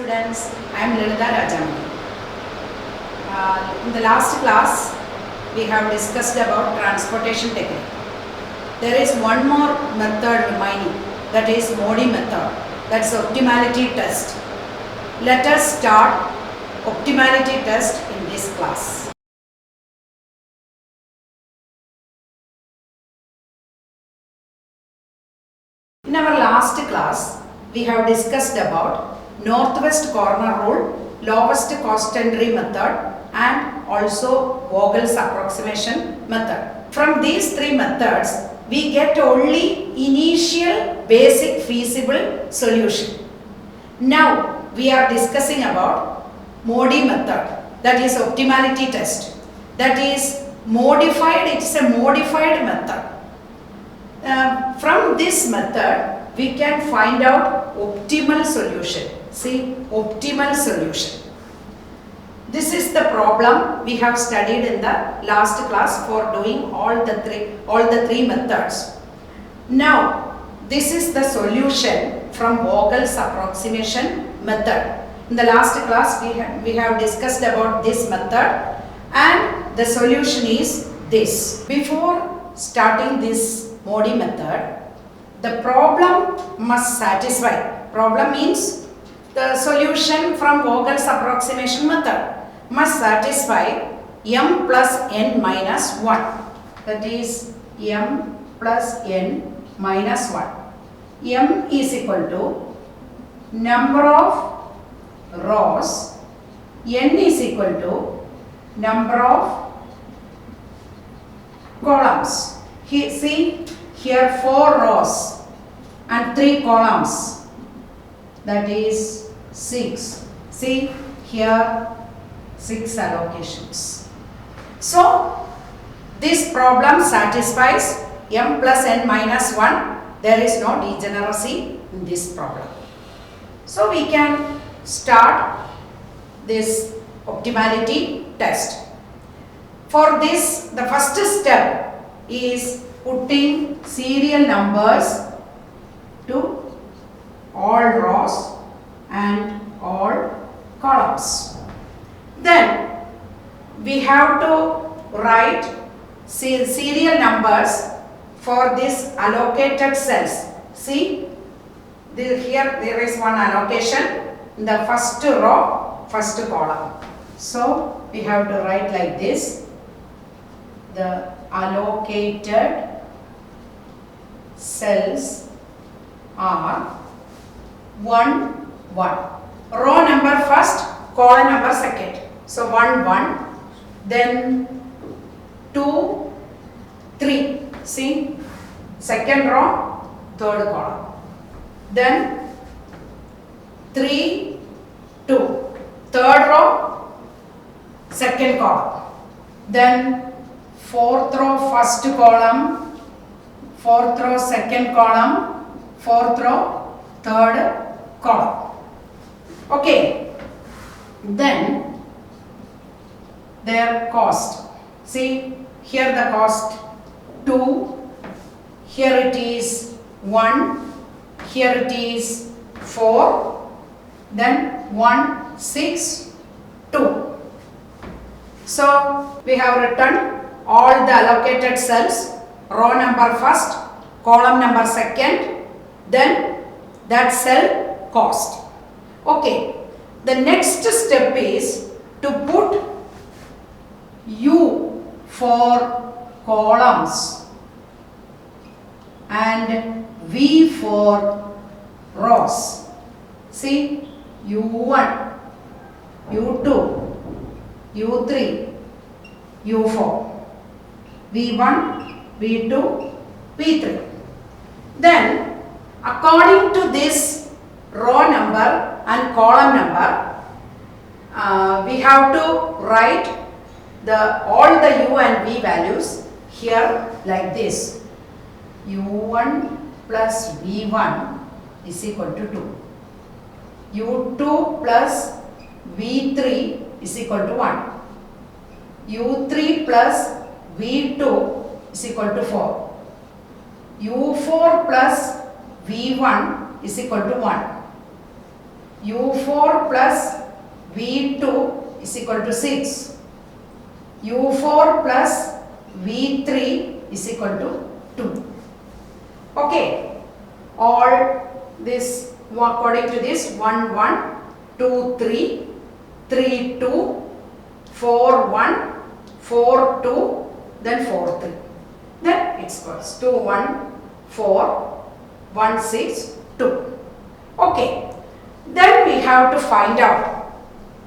students, I am Lalitha Rajamony. In the last class, we have discussed about transportation technique. There is one more method remaining, that is Modi method, that's optimality test. Let us start optimality test in this class. In our last class, we have discussed about northwest corner rule, lowest cost entry method and also Vogel's approximation method. From these three methods, we get only initial basic feasible solution. Now we are discussing about Modi method, that is optimality test. That is modified, it is a modified method. From this method, we can find out optimal solution. See, optimal solution. This is the problem we have studied in the last class for doing all the three methods. Now, this is the solution from Vogel's approximation method. In the last class, we have discussed about this method, and the solution is this. Before starting this Modi method, the problem must satisfy. Problem means the solution from Vogel's approximation method must satisfy m plus n minus 1. That is m plus n minus 1. M is equal to number of rows, n is equal to number of columns. See, here 4 rows and 3 columns, that is 6. See, here 6 allocations. So, this problem satisfies m plus n minus 1. There is no degeneracy in this problem. So, we can start this optimality test. For this, the first step is putting serial numbers to all rows and all columns. Then we have to write serial numbers for this allocated cells. See, here there is one allocation in the first row, first column. So we have to write like this: the allocated cells are 1, 1. Row number first, column number second. So 1, 1. Then 2, 3. See, second row, third column. Then 3, 2. Third row, second column. Then fourth row, first column, fourth row, second column, fourth row, third column. Okay. Then their cost. See, here the cost 2, here it is 1, here it is 4, then 1, 6, 2. So we have written all the allocated cells, row number first, column number second, then that cell cost. Okay, the next step is to put U for columns and V for rows. See, U1, U2, U3, U4. V1, V2, V3. Then, according to this row number and column number, we have to write all the U and V values here like this. U1 plus V1 is equal to 2. U2 plus V3 is equal to 1. U3 plus V2 is equal to 4. U4 plus V1 is equal to 1. u4 plus v2 is equal to 6. u4 plus v3 is equal to 2. Okay, all this according to this 1 1 2 3 3 2 4 1 4 2 then 4 3, then it equals 2 1 4 1 6 2. Okay, then we have to find out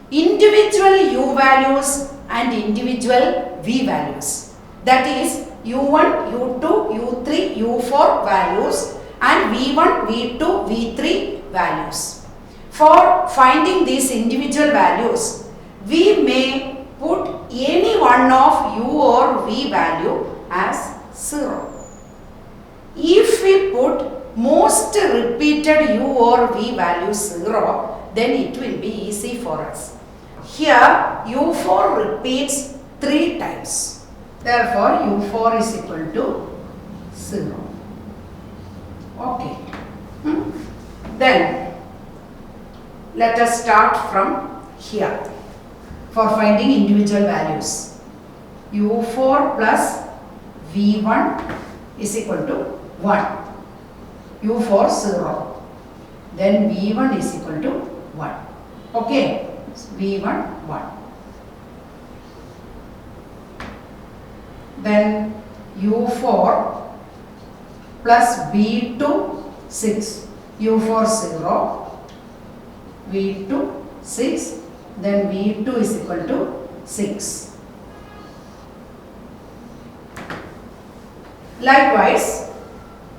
individual u values and individual v values, that is u1 u2 u3 u4 values and v1 v2 v3 values. For finding these individual values, we may put any one of u or v value as 0. If we put most repeated u or v value 0, then it will be easy for us. Here u4 repeats 3 times. Therefore, u4 is equal to 0. Okay. Then let us start from here for finding individual values. u4 plus v1 is equal to 1. u4 0. Then v1 is equal to 1. Okay. v1 1. Then u4 plus v2 6. u4 0. v2 6. Then v2 is equal to 6. Likewise,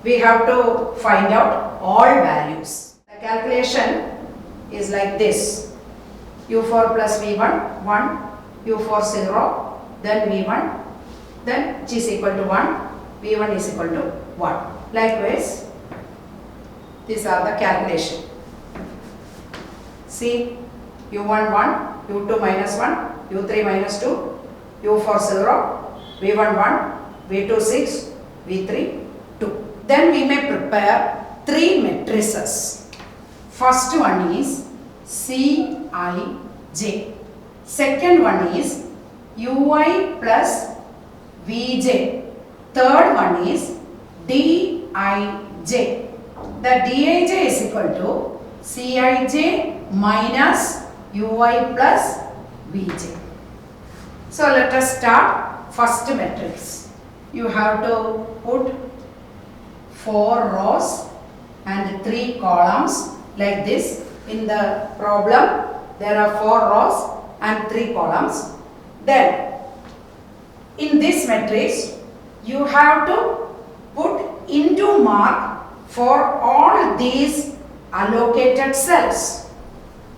we have to find out all values. The calculation is like this. u4 plus v1 1, u4 0, then v1, then which is equal to 1, v1 is equal to 1. Likewise, these are the calculation. See, u1 1, u2 minus 1, u3 minus 2, u4 0, v1 1, v2 6, v3 2. Then we may prepare 3 matrices. First one is Cij. Second one is ui plus vj. Third one is dij. The dij is equal to Cij minus ui plus vj. So let us start first matrix. You have to put 4 rows and 3 columns like this. In the problem there are 4 rows and 3 columns. Then in this matrix you have to put into mark for all these allocated cells.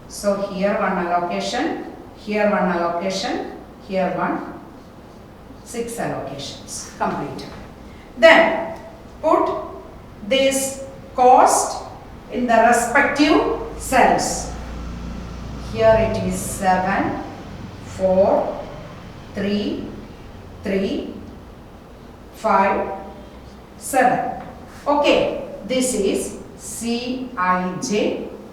So here one allocation, here one allocation, here one, 6 allocations completed. Then put this cost in the respective cells. Here it is 7, 4, 3, 3, 5, 7. Okay, this is Cij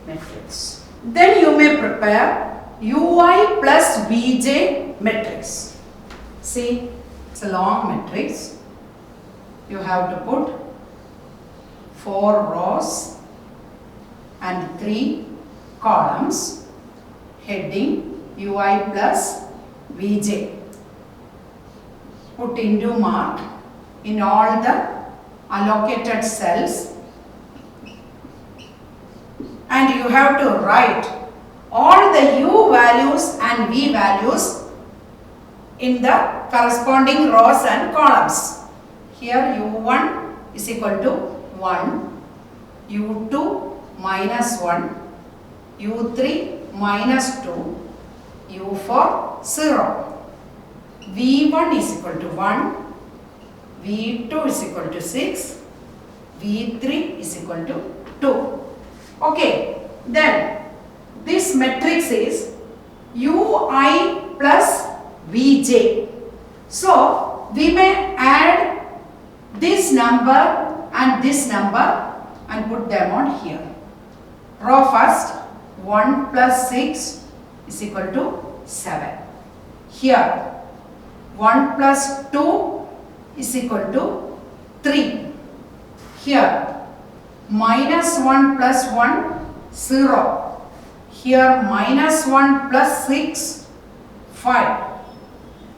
matrix. Then you may prepare ui plus vj matrix. See, it's a long matrix. You have to put 4 rows and 3 columns, heading ui plus vj. Put into mark in all the allocated cells, and you have to write all the u values and v values in the corresponding rows and columns. Here u1 is equal to 1, u2 minus 1, u3 minus 2, u4 0. v1 is equal to 1, v2 is equal to 6, v3 is equal to 2. Okay, then this matrix is ui plus vj. So we may add this number and this number and put them on here. Row first 1 plus 6 is equal to 7. Here 1 plus 2 is equal to 3. Here minus 1 plus 1, 0. Here minus 1 plus 6, 5.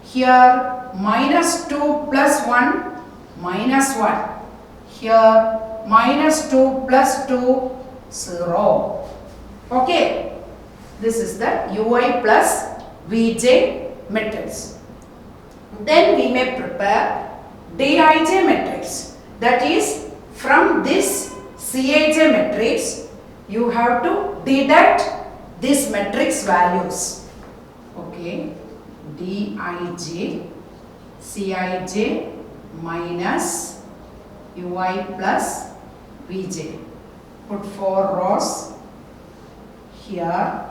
Here minus 2 plus 1, minus 1. Here minus 2 plus 2, 0. Okay. This is the UI plus Vj matrix. Then we may prepare Dij matrix. That is, from this Cij matrix, you have to deduct this matrix values. Okay. Dij, Cij minus Ui plus Vj. Put 4 rows here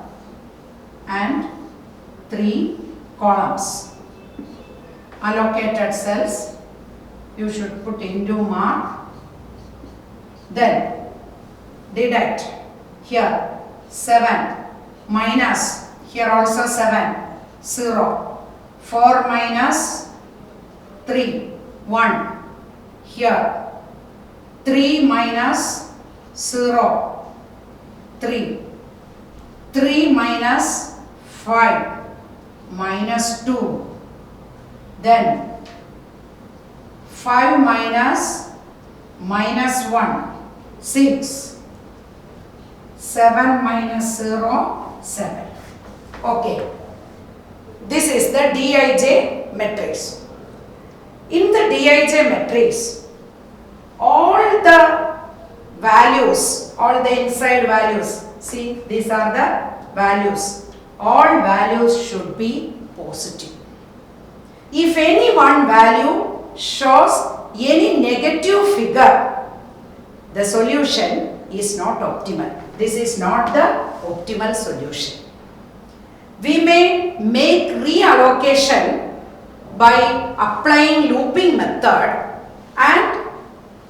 and 3 columns. Allocated cells you should put into mark. Then deduct here 7 minus here also 7, 0. 4 minus 3, 1. Here 3 minus 0, 3. 3 minus 5, minus 2. Then 5 minus minus 1, 6. 7 minus 0, 7. Okay. This is the Dij matrix. In the Dij matrix, all the values, all the inside values, see, these are the values. All values should be positive. If any one value shows any negative figure, the solution is not optimal. This is not the optimal solution. We may make reallocation by applying looping method, and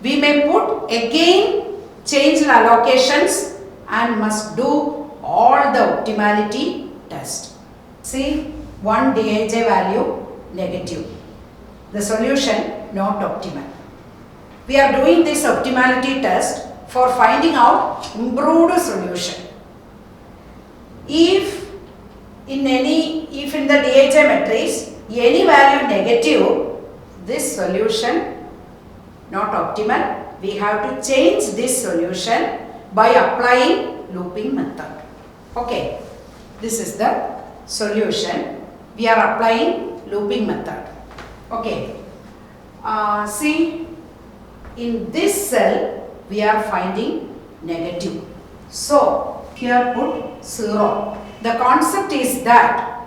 we may put again changed allocations and must do all the optimality test. See, one Dij value negative. The solution not optimal. We are doing this optimality test for finding out improved solution. If in the Dij matrix any value negative, this solution not optimal. We have to change this solution by applying looping method. Okay, this is the solution. We are applying looping method. Okay, see, in this cell we are finding negative. So here put 0. The concept is that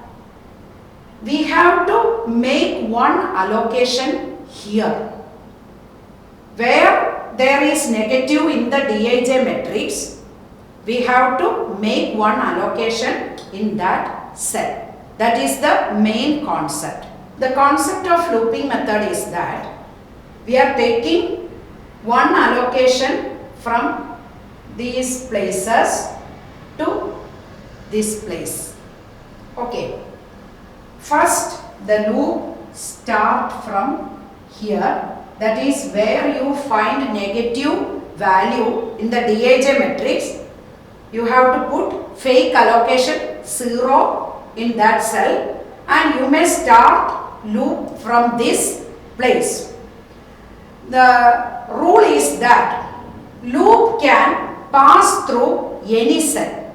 we have to make one allocation here. Where there is negative in the Dij matrix, we have to make one allocation in that cell. That is the main concept. The concept of looping method is that we are taking one allocation from these places to this place. Okay. First, the loop start from here. That is where you find negative value in the Dij matrix. You have to put fake allocation 0 in that cell, and you may start loop from this place. The rule is that loop can pass through any cell.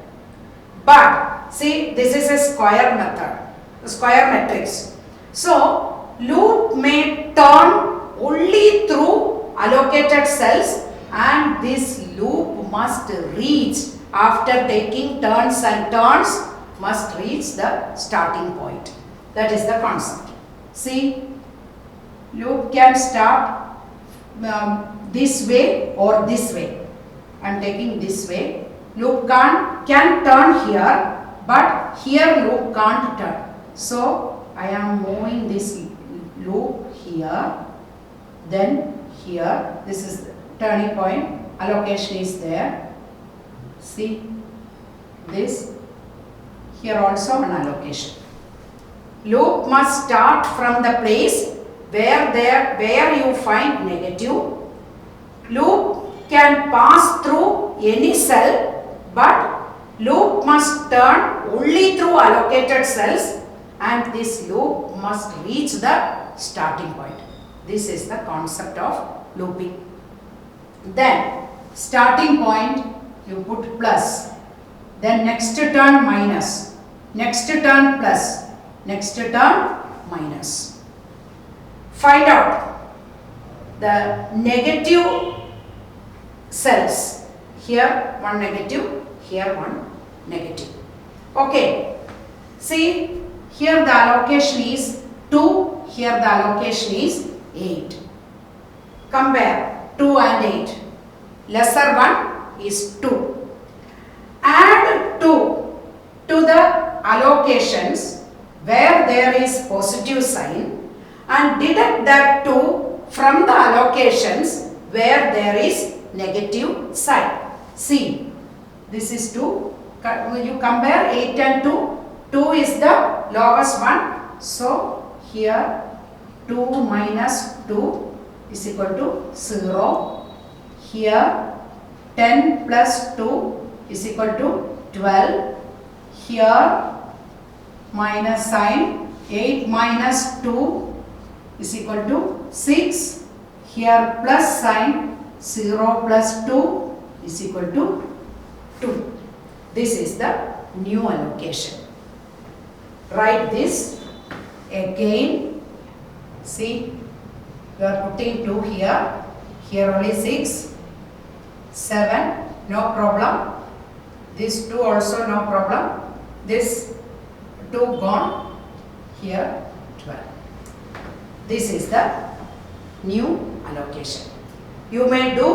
But see, this is a square method, a square matrix. So loop may turn only through allocated cells, and this loop must reach, after taking turns and turns, must reach the starting point. That is the concept. See, loop can start this way or this way. I am taking this way. Loop can turn here, but here loop can't turn. So I am moving this loop here, then here. This is turning point. Allocation is there. See, this, here also an allocation. Loop must start from the place where you find negative. Loop can pass through any cell, but loop must turn only through allocated cells, and this loop must reach the starting point. This is the concept of looping. Then starting point you put plus, then next turn minus, next turn plus, next turn minus. Find out the negative cells. Here one negative, here one negative. Okay, see here the allocation is 2, here the allocation is 8. Compare 2 and 8. Lesser one is 2. Add 2 to the allocations where there is positive sign and deduct that 2 from the allocations where there is negative sign. See, this is 2. You compare 8 and 2. 2 is the lowest one. So, here 2 minus 2 is equal to 0. Here 10 plus 2 is equal to 12. Here minus sign, 8 minus 2 is equal to 6. Here plus sign, 0 plus 2 is equal to 2. This is the new allocation. Write this again. See, we are putting 2 here. Here only 6, 7, no problem. This 2 also no problem. This 2 gone. Here 12. This is the new allocation. You may do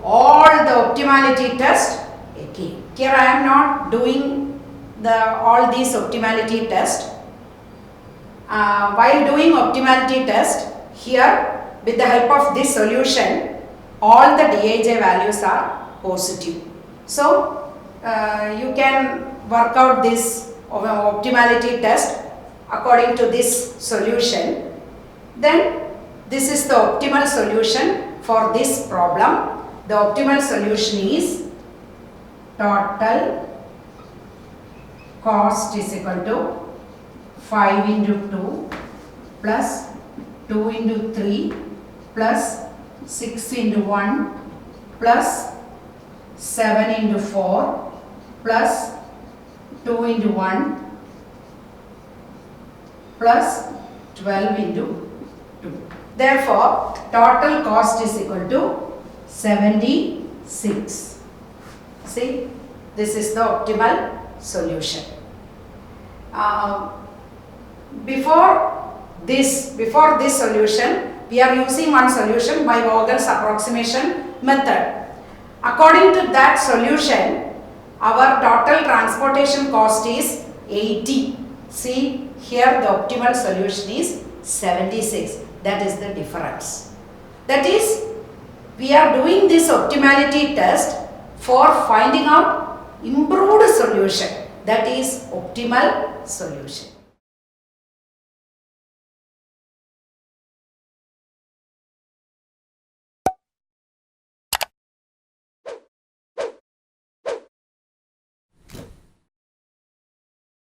all the optimality test again. Here I am not doing all these optimality test. While doing optimality test, here with the help of this solution, all the Dij values are positive. So you can work out this optimality test according to this solution. Then this is the optimal solution for this problem. The optimal solution is total cost is equal to 5 into 2 plus 2 into 3 plus 6 into 1 plus 7 into 4 plus 2 into 1 plus 12 into 2. Therefore, total cost is equal to 76. See, this is the optimal solution. Before this solution, we are using one solution by Vogel's approximation method. According to that solution, our total transportation cost is 80. See, here the optimal solution is 76. That is the difference. That is, we are doing this optimality test for finding out improved solution, that is optimal solution.